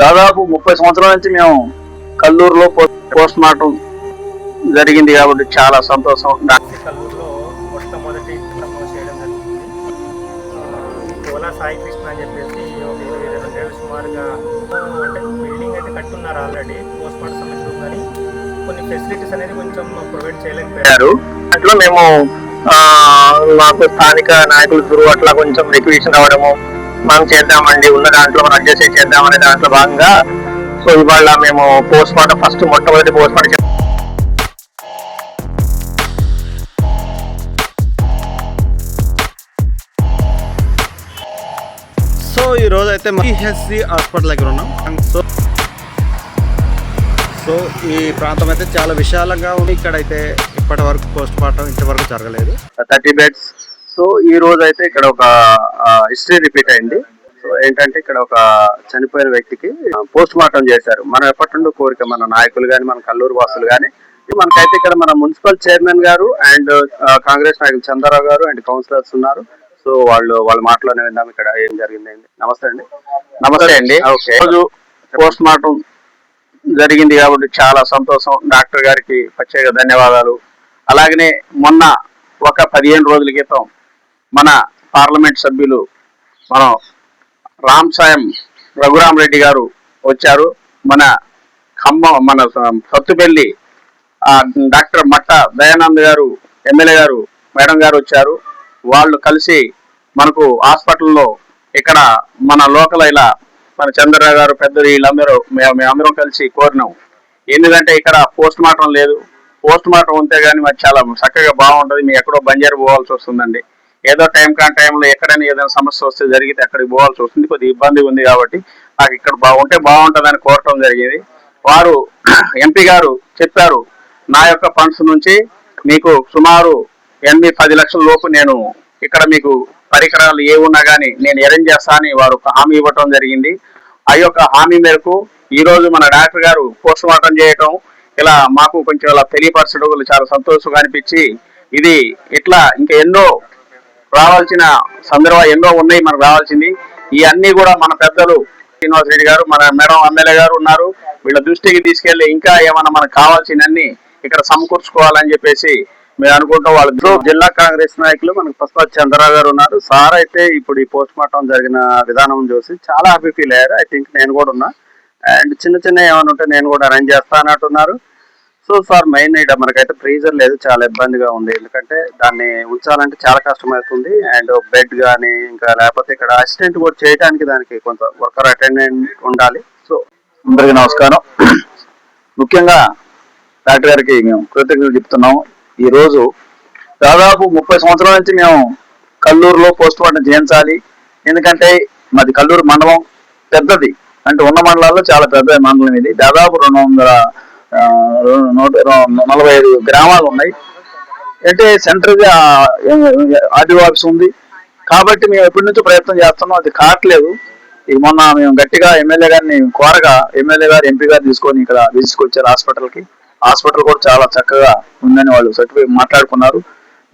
దాదాపు 30 సంవత్సరాల నుంచి మేము కల్లూరులో పోస్ట్ మార్టం జరిగింది కాబట్టి చాలా సంతోషం. కల్లూరులో మొట్టమొదటి నమోదు చేయడం జరుగుతుంది. కోలా సాయి కృష్ణ అని చెప్పేసి ఒక 22 ఏళ్ళు సుమారుగా అంటే బిల్డింగ్ అయితే కట్టున్నారు ఆల్రెడీ పోస్ట్ మార్టం సంబంధించి, కానీ కొన్ని ఫెసిలిటీస్ అనేది కొంచెం ప్రొవైడ్ చేయలేకపోయారు. అట్లా మేము మాకు స్థానిక నాయకుల త్రూ అట్లా కొంచెం రిక్వెషన్ రావడము, మనం చేద్దామండి ఉన్న దాంట్లో మనం అడ్జస్ట్ చేద్దామనే దాంట్లో భాగంగా సో ఇవాళ మేము పోస్ట్ మార్టం మొట్టమొదటి పోస్ట్ మార్టం సో ఈ రోజు అయితే సిహెచ్సి హాస్పిటల్ దగ్గర ఉన్నాం. సో ఈ ప్రాంతం అయితే చాలా విశాలంగా ఉంది. ఇక్కడైతే ఇప్పటి వరకు పోస్ట్ మార్టం ఇంతవరకు జరగలేదు. 30 బెడ్స్. సో ఈ రోజు అయితే ఇక్కడ ఒక హిస్టరీ రిపీట్ అయింది. సో ఏంటంటే ఇక్కడ ఒక చనిపోయిన వ్యక్తికి పోస్ట్ మార్టం చేశారు. మనం ఎప్పటి నుండి కోరిక, మన నాయకులు కానీ మన కల్లూరు వాసులు కానీ, మనకైతే ఇక్కడ మన మున్సిపల్ చైర్మన్ గారు అండ్ కాంగ్రెస్ నాయకులు చంద్రరావు గారు అండ్ కౌన్సిలర్స్ ఉన్నారు. సో వాళ్ళ మాటలోనే విందాం ఇక్కడ ఏం జరిగింది. నమస్తే అండి. నమస్తే అండి. రోజు పోస్ట్ మార్టం జరిగింది కాబట్టి చాలా సంతోషం. డాక్టర్ గారికి ప్రత్యేక ధన్యవాదాలు. అలాగనే మొన్న ఒక 15 రోజుల క్రితం మన పార్లమెంట్ సభ్యులు మనం రామ్ సాయం రఘురామ్ రెడ్డి గారు వచ్చారు. మన మన సత్తుపల్లి డాక్టర్ మట్ట దయానంద్ గారు ఎమ్మెల్యే గారు మేడం గారు వచ్చారు. వాళ్ళు కలిసి మనకు హాస్పిటల్లో ఇక్కడ మన లోకల్ ఇలా మన చంద్రరావు గారు పెద్దలు వీళ్ళందరూ మేమందరం కలిసి కోరినాం. ఎందుకంటే ఇక్కడ పోస్ట్ మార్టం లేదు. పోస్ట్ మార్టం ఉంటే కానీ మరి చాలా చక్కగా బాగుంటుంది. మేము ఎక్కడో బంజారు పోవాల్సి వస్తుందండి. ఏదో టైం కాని టైంలో ఎక్కడైనా ఏదైనా సమస్య వస్తే జరిగితే అక్కడికి పోవాల్సి వస్తుంది. కొద్దిగా ఇబ్బంది ఉంది కాబట్టి నాకు ఇక్కడ బాగుంటుందని కోరటం జరిగింది. వారు ఎంపీ గారు చెప్పారు, నా యొక్క ఫండ్స్ నుంచి మీకు సుమారు 8-10 లక్షల లోపు నేను ఇక్కడ మీకు పరికరాలు ఏ ఉన్నా కానీ నేను అరేంజ్ చేస్తా అని వారు హామీ ఇవ్వటం జరిగింది. ఆ యొక్క హామీ మేరకు ఈ రోజు మన డాక్టర్ గారు పోస్ట్ మార్టం చేయటం ఇలా మాకు కొంచెం ఇలా తెలియపరచడం చాలా సంతోషంగా అనిపించి, ఇది ఇట్లా ఇంకా ఎన్నో రావాల్సిన సందర్భాలు ఎన్నో ఉన్నాయి మనకు రావాల్సింది. ఇవన్నీ కూడా మన పెద్దలు శ్రీనివాస్ రెడ్డి గారు, మన మేడం ఎమ్మెల్యే గారు ఉన్నారు. వీళ్ళ దృష్టికి తీసుకెళ్లి ఇంకా ఏమన్నా మనకు కావాల్సినన్ని ఇక్కడ సమకూర్చుకోవాలని చెప్పేసి మేము అనుకుంటాం. వాళ్ళు జిల్లా కాంగ్రెస్ నాయకులు మనకు ఫస్ట్ చంద్రరావు గారు ఉన్నారు. సార్ అయితే ఇప్పుడు ఈ పోస్ట్ మార్టం జరిగిన విధానం చూసి చాలా హ్యాపీ ఫీల్ అయ్యారు. ఐ థింక్ నేను కూడా ఉన్నా. అండ్ చిన్న ఏమైనా ఉంటే నేను కూడా అరేంజ్ చేస్తా అన్నట్టున్నారు. సో సార్ మెయిన్ ఇక్కడ మనకైతే ఫ్రీజర్ లేదు, చాలా ఇబ్బందిగా ఉంది. ఎందుకంటే దాన్ని ఉంచాలంటే చాలా కష్టమవుతుంది. అండ్ బెడ్ కానీ ఇంకా లేకపోతే ఇక్కడ అసిస్టెంట్ కూడా చేయడానికి దానికి కొంత వర్కర్ అటెండెంట్ ఉండాలి. సో అందరికీ నమస్కారం. ముఖ్యంగా డాక్టర్ గారికి మేము కృతజ్ఞతలు చెప్తున్నాము. ఈ రోజు దాదాపు 30 సంవత్సరాల నుంచి మేము కల్లూరులో పోస్ట్ మార్టం చేయించాలి. ఎందుకంటే మాది కల్లూరు మండలం పెద్దది, అంటే ఉన్న మండలాల్లో చాలా పెద్ద మండలం ఇది. దాదాపు 245 గ్రామాలు ఉన్నాయి. అంటే సెంట్రల్గా ఆర్డీఓ ఆఫీస్ ఉంది కాబట్టి మేము ఎప్పటి నుంచో ప్రయత్నం చేస్తున్నాం, అది కావట్లేదు. ఇక మొన్న మేము గట్టిగా ఎమ్మెల్యే గారిని కోరగా ఎమ్మెల్యే గారు ఎంపీ గారు తీసుకొని ఇక్కడ విజిట్కి హాస్పిటల్కి. హాస్పిటల్ కూడా చాలా చక్కగా ఉందని వాళ్ళు సర్టిఫికేట్ మాట్లాడుకున్నారు.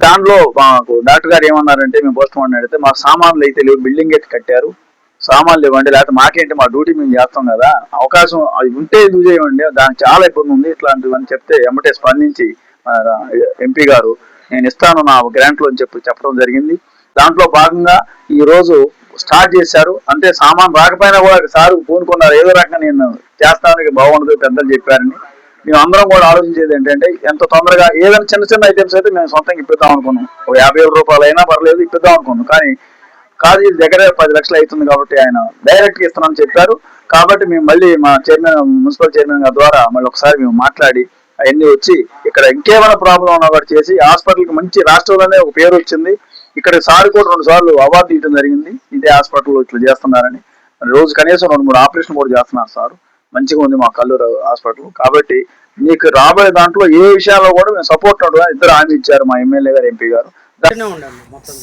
దాంట్లో మాకు డాక్టర్ గారు ఏమన్నారంటే, మేము పోస్ట్ మార్టం అడిగితే మాకు సామాన్లు అయితే లేవు, బిల్డింగ్ అయితే కట్టారు, సామాన్లు ఇవ్వండి, లేకపోతే మాకేంటి మా డ్యూటీ మేము చేస్తాం కదా, అవకాశం అది ఉంటే ఎందుకు చేయమండి, దానికి చాలా ఇబ్బంది ఉంది ఇట్లాంటివని చెప్తే ఎమ్మటే స్పందించి ఎంపీ గారు నేను ఇస్తాను నా గ్రాంట్లో అని చెప్పడం జరిగింది. దాంట్లో భాగంగా ఈ రోజు స్టార్ట్ చేశారు. అంటే సామాన్ రాకపోయినా కూడా సార్ పూనుకున్నారు, ఏదో రకంగా నేను చేస్తానికి బాగుండదు పెద్దలు చెప్పారని. మేము అందరం కూడా ఆలోచించేది ఏంటంటే, ఎంత తొందరగా ఏదైనా చిన్న ఐటమ్స్ అయితే మేము సొంతంగా ఇప్పిద్దాం అనుకున్నాం. ఒక 50,000 రూపాయలు అయినా పర్లేదు ఇప్పిద్దాం అనుకున్నాం. కానీ కాదు, ఇది దగ్గర 10 లక్షలు అవుతుంది కాబట్టి ఆయన డైరెక్ట్గా ఇస్తున్నామని చెప్పారు. కాబట్టి మేము మళ్ళీ మా మున్సిపల్ చైర్మన్ గారి ద్వారా మళ్ళీ ఒకసారి మేము మాట్లాడి అవన్నీ వచ్చి ఇక్కడ ఇంకేమైనా ప్రాబ్లం ఉన్నా కూడా చేసి హాస్పిటల్కి మంచి రాష్ట్రంలోనే ఒక పేరు వచ్చింది. ఇక్కడ సార్ కూడా 2 సార్లు అవార్డు ఇవ్వడం జరిగింది, ఇదే హాస్పిటల్ ఇట్లా చేస్తున్నారని. రోజు కనీసం 2-3 ఆపరేషన్ కూడా చేస్తున్నారు సార్. మంచిగా ఉంది మా కల్లూరు హాస్పిటల్. కాబట్టి మీకు రాబోయే దాంట్లో ఏ విషయాల్లో కూడా మేము సపోర్ట్ ఉండగా ఇద్దరు హామీ ఇచ్చారు, మా ఎమ్మెల్యే గారు ఎంపీ గారు.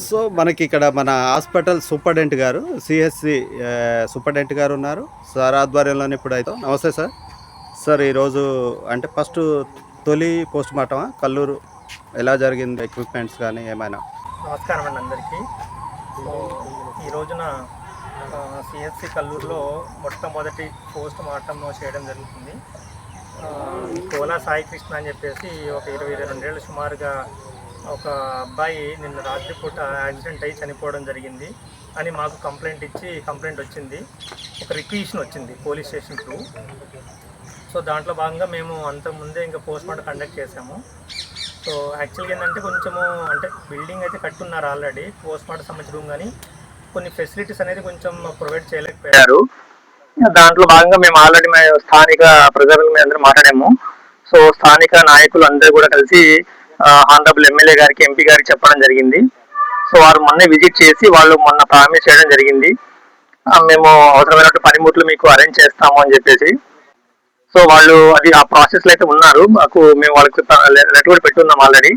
సో మనకి ఇక్కడ మన హాస్పిటల్ సూపరింటెండెంట్ గారు, సిహెచ్సి సూపరింటెండెంట్ గారు ఉన్నారు సార్ ఆధ్వర్యంలోనే ఇప్పుడు అయితే. నమస్తే సార్. సార్ ఈరోజు అంటే ఫస్ట్ తొలి పోస్ట్ మార్టమా కల్లూరు, ఎలా జరిగింది, ఎక్విప్మెంట్స్ కానీ ఏమైనా? నమస్కారం అండి అందరికీ. ఈ రోజున సిఎస్సి కల్లూరులో మొట్టమొదటి పోస్ట్ మార్టం చేయడం జరుగుతుంది. కోలా సాయి కృష్ణ అని చెప్పేసి ఒక 22 ఏళ్ళు సుమారుగా ఒక అబ్బాయి నిన్న రాత్రిపూట యాక్సిడెంట్ అయ్యి చనిపోవడం జరిగింది అని మాకు కంప్లైంట్ వచ్చింది. ఒక రిక్వెషన్ వచ్చింది పోలీస్ స్టేషన్ త్రూ. సో దాంట్లో భాగంగా మేము అంతకుముందే ఇంకా పోస్ట్ మార్టం కండక్ట్ చేసాము. సో యాక్చువల్గా ఏంటంటే కొంచెము అంటే బిల్డింగ్ అయితే కట్టున్నారు ఆల్రెడీ, పోస్ట్ మార్టం సంబంధించిన రూమ్, కానీ కొన్ని ఫెసిలిటీస్ అనేది కొంచెం ప్రొవైడ్ చేయలేకపోయారు. దాంట్లో భాగంగా మేము ఆల్రెడీ స్థానిక ప్రజలు మేము అందరూ మాట్లాడాము. సో స్థానిక నాయకులు అందరూ కూడా కలిసి ఆనరబుల్ ఎమ్మెల్యే గారికి, ఎంపీ గారికి చెప్పడం జరిగింది. సో వారు మొన్న విజిట్ చేసి వాళ్ళు మొన్న ప్రామిస్ చేయడం జరిగింది, మేము అవసరమైనటువంటి పనిముట్లు మీకు అరేంజ్ చేస్తాము అని చెప్పేసి. సో వాళ్ళు అది ఆ ప్రాసెస్ లో అయితే ఉన్నారు. మేము వాళ్ళకి లెటర్ కూడా పెట్టున్నాం ఆల్రెడీ,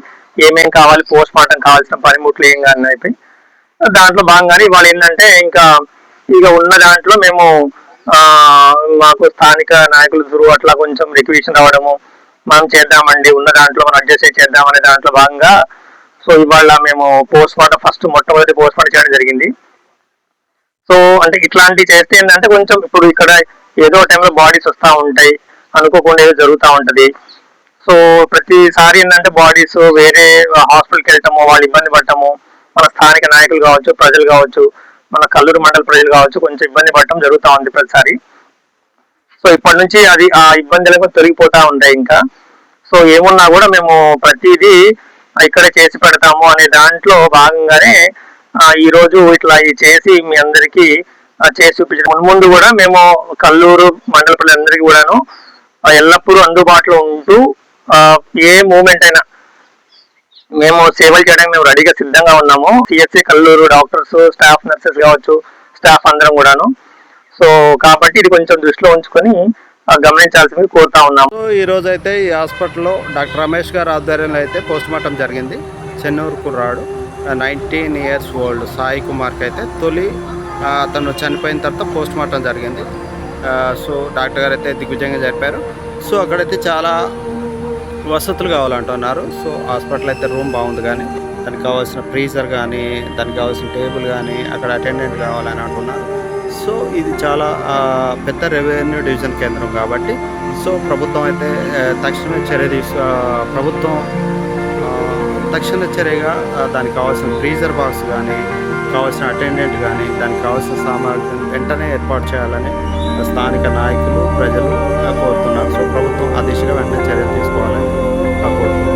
ఏమేం కావాలి, పోస్ట్ మార్టం కావాల్సిన పనిముట్లు ఏం కానీ అయితే దాంట్లో భాగంగానే వాళ్ళు ఏంటంటే ఇక ఉన్న దాంట్లో మేము మాకు స్థానిక నాయకుల త్రూ అట్లా కొంచెం రిక్వెషన్ రావడము, మనం చేద్దామండి ఉన్న దాంట్లో మనం అడ్జస్ట్ చేద్దామనే దాంట్లో భాగంగా సో ఇవాళ మేము పోస్ట్ మార్టం మొట్టమొదటి పోస్ట్ మార్టం చేయడం జరిగింది. సో అంటే ఇట్లాంటివి చేస్తే ఏంటంటే కొంచెం ఇప్పుడు ఇక్కడ ఏదో టైంలో బాడీస్ వస్తూ ఉంటాయి, అనుకోకుండా ఏదో జరుగుతూ ఉంటుంది. సో ప్రతిసారి ఏంటంటే బాడీస్ వేరే హాస్పిటల్కి వెళ్ళటము, వాళ్ళు ఇబ్బంది పడటము, మన స్థానిక నాయకులు కావచ్చు, ప్రజలు కావచ్చు, మన కల్లూరు మండల ప్రజలు కావచ్చు, కొంచెం ఇబ్బంది పడటం జరుగుతూ ఉంది ప్రతిసారి. సో ఇప్పటి నుంచి అది ఆ ఇబ్బందులకు తొలగిపోతూ ఉంటాయి. ఇంకా సో ఏమున్నా కూడా మేము ప్రతిదీ ఇక్కడే చేసి పెడతాము అనే దాంట్లో భాగంగానే ఈ రోజు ఇట్లా చేసి మీ అందరికీ చేసి చూపించడం. ముందు కూడా మేము కల్లూరు మండల ప్రజలందరికీ కూడాను ఎల్లప్పుడూ అందుబాటులో ఉంటూ ఏ మూమెంట్ అయినా మేము సేవలు చేయడానికి మేము రెడీగా సిద్ధంగా ఉన్నాము. CSC Kalluru doctors, staff, nurses కావచ్చు, స్టాఫ్ అందరం కూడాను. సో కాబట్టి ఇది కొంచెం దృష్టిలో ఉంచుకొని గమనించాల్సింది కోరుతా ఉన్నాము. సో ఈ రోజు అయితే ఈ హాస్పిటల్లో డాక్టర్ రమేష్ గారి ఆధ్వర్యంలో అయితే పోస్ట్ మార్టం జరిగింది. చెన్నూరు కుర్రాడు 19 years ఓల్డ్ సాయి కుమార్కి అయితే తొలి అతను చనిపోయిన తర్వాత పోస్ట్ మార్టం జరిగింది. సో డాక్టర్ గారు అయితే దిగ్విజయంగా జరిపారు. సో అక్కడైతే చాలా వసతులు కావాలంటున్నారు. సో హాస్పిటల్ అయితే రూమ్ బాగుంది, కానీ దానికి కావాల్సిన ఫ్రీజర్ కానీ, దానికి కావాల్సిన టేబుల్ కానీ, అక్కడ అటెండెంట్ కావాలని అంటున్నారు. సో ఇది చాలా పెద్ద రెవెన్యూ డివిజన్ కేంద్రం కాబట్టి సో ప్రభుత్వం అయితే తక్షణ చర్యగా దానికి కావాల్సిన ఫ్రీజర్ బాక్స్ కానీ, కావాల్సిన అటెండెంట్ కానీ, దానికి కావాల్సిన సామగ్రిని వెంటనే ఏర్పాటు చేయాలని స్థానిక నాయకులు, ప్రజలు కోరుతున్నారు. సో ప్రభుత్వం ఆ దిశగా వెంటనే చర్యలు తీసుకోవాలని కోరుతున్నారు.